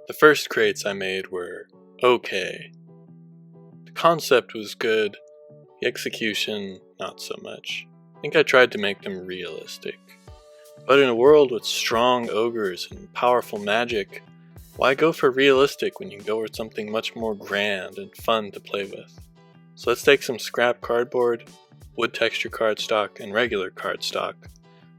The first crates I made were okay. The concept was good, the execution not so much. I think I tried to make them realistic. But in a world with strong ogres and powerful magic, why go for realistic when you can go for something much more grand and fun to play with? So let's take some scrap cardboard, wood texture cardstock, and regular cardstock,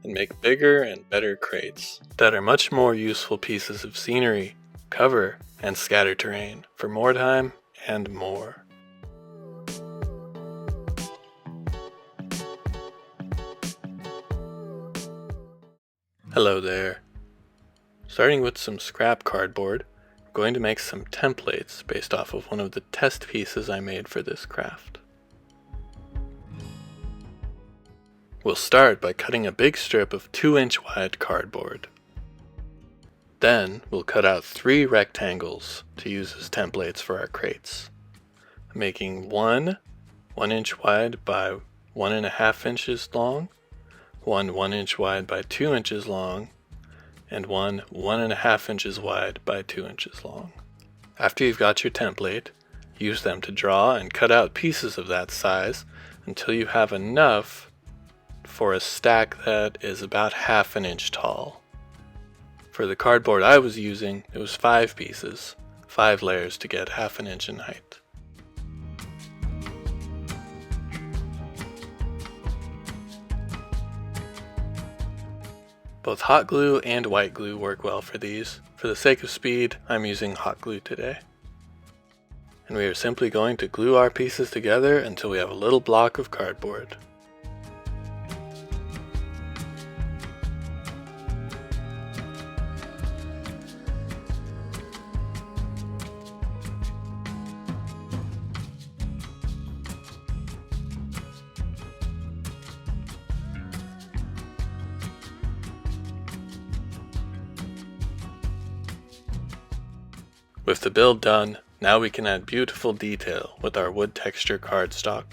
and make bigger and better crates that are much more useful pieces of scenery, cover, and scatter terrain for Mordheim and more. Hello there. Starting with some scrap cardboard, I'm going to make some templates based off of one of the test pieces I made for this craft. We'll start by cutting a big strip of 2-inch wide cardboard. Then we'll cut out 3 rectangles to use as templates for our crates. I'm making one 1-inch wide by 1.5 inches long, one 1-inch wide by 2 inches long, and one 1.5 inches wide by 2 inches long. After you've got your template, use them to draw and cut out pieces of that size until you have enough for a stack that is about 1/2 inch tall. For the cardboard I was using, it was 5 pieces, 5 layers to get 1/2 inch in height. Both hot glue and white glue work well for these. For the sake of speed, I'm using hot glue today. And we are simply going to glue our pieces together until we have a little block of cardboard. With the build done, now we can add beautiful detail with our wood texture cardstock.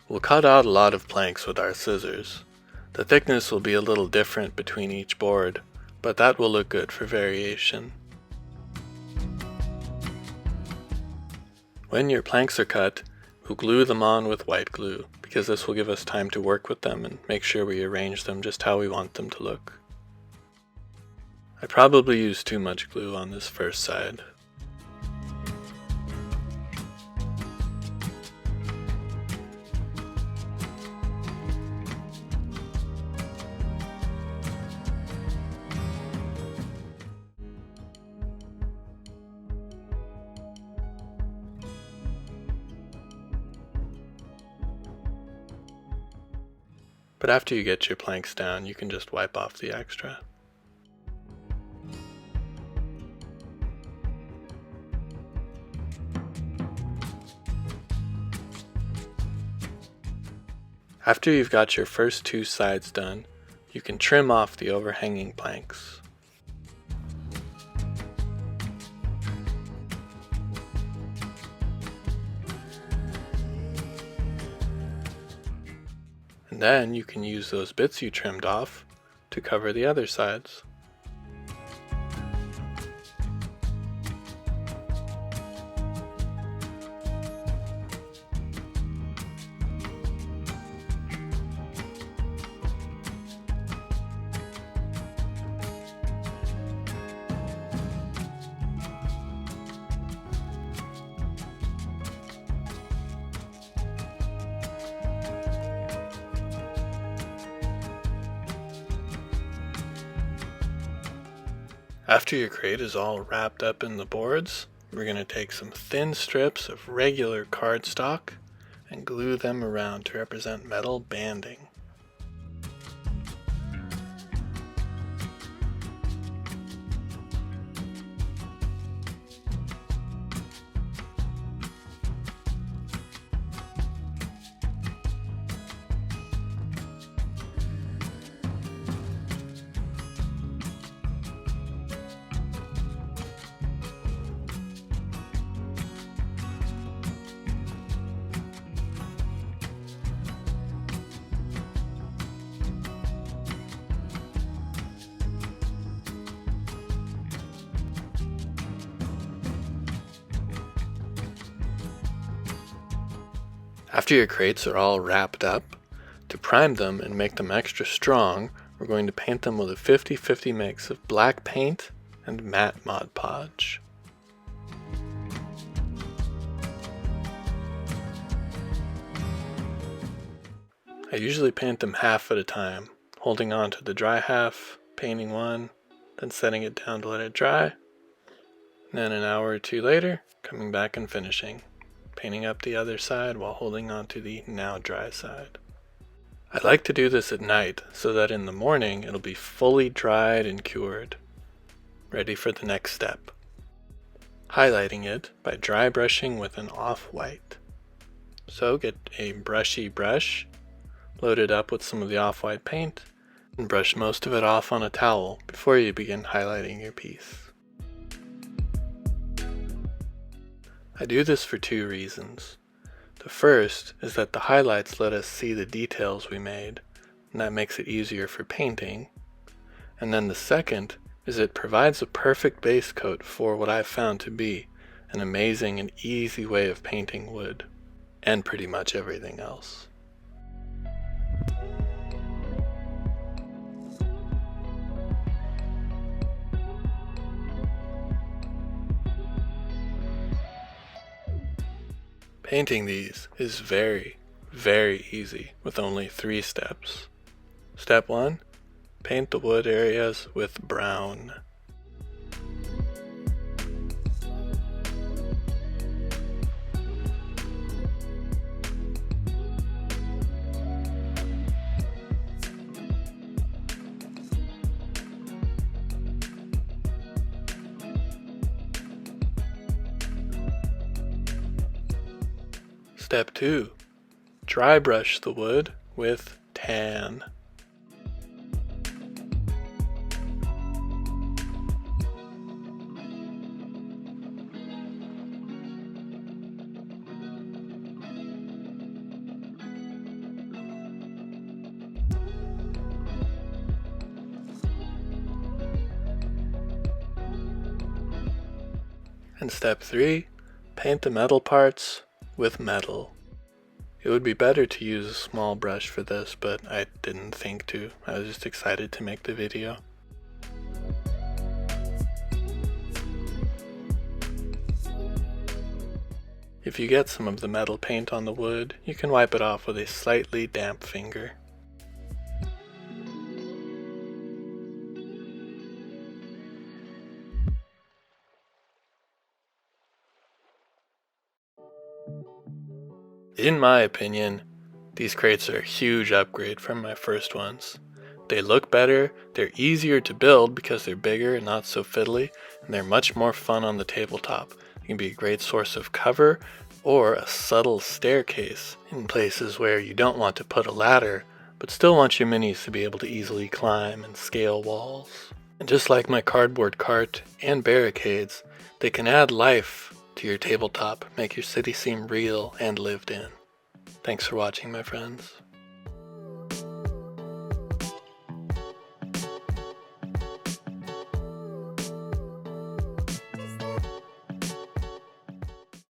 We'll cut out a lot of planks with our scissors. The thickness will be a little different between each board, but that will look good for variation. When your planks are cut, we'll glue them on with white glue, because this will give us time to work with them and make sure we arrange them just how we want them to look. I probably used too much glue on this first side. But after you get your planks down, you can just wipe off the extra. After you've got your first 2 sides done, you can trim off the overhanging planks. And then you can use those bits you trimmed off to cover the other sides. After your crate is all wrapped up in the boards, we're going to take some thin strips of regular cardstock and glue them around to represent metal banding. After your crates are all wrapped up, to prime them and make them extra strong, we're going to paint them with a 50-50 mix of black paint and matte Mod Podge. I usually paint them half at a time, holding on to the dry half, painting one, then setting it down to let it dry, and then an hour or two later, coming back and finishing, painting up the other side while holding on to the now dry side. I like to do this at night so that in the morning it'll be fully dried and cured, ready for the next step. Highlighting it by dry brushing with an off-white. So get a brushy brush, load it up with some of the off-white paint, and brush most of it off on a towel before you begin highlighting your piece. I do this for two reasons. The first is that the highlights let us see the details we made, and that makes it easier for painting. And then the second is it provides a perfect base coat for what I've found to be an amazing and easy way of painting wood, and pretty much everything else. Painting these is very, very easy with only 3 steps. Step 1, paint the wood areas with brown. Step 2, dry brush the wood with tan. And step 3, paint the metal parts with metal. It would be better to use a small brush for this, but I didn't think to. I was just excited to make the video. If you get some of the metal paint on the wood, you can wipe it off with a slightly damp finger. In my opinion, these crates are a huge upgrade from my first ones. They look better, they're easier to build because they're bigger and not so fiddly, and they're much more fun on the tabletop. They can be a great source of cover or a subtle staircase in places where you don't want to put a ladder, but still want your minis to be able to easily climb and scale walls. And just like my cardboard cart and barricades, they can add life to your tabletop, make your city seem real and lived in. Thanks for watching, my friends.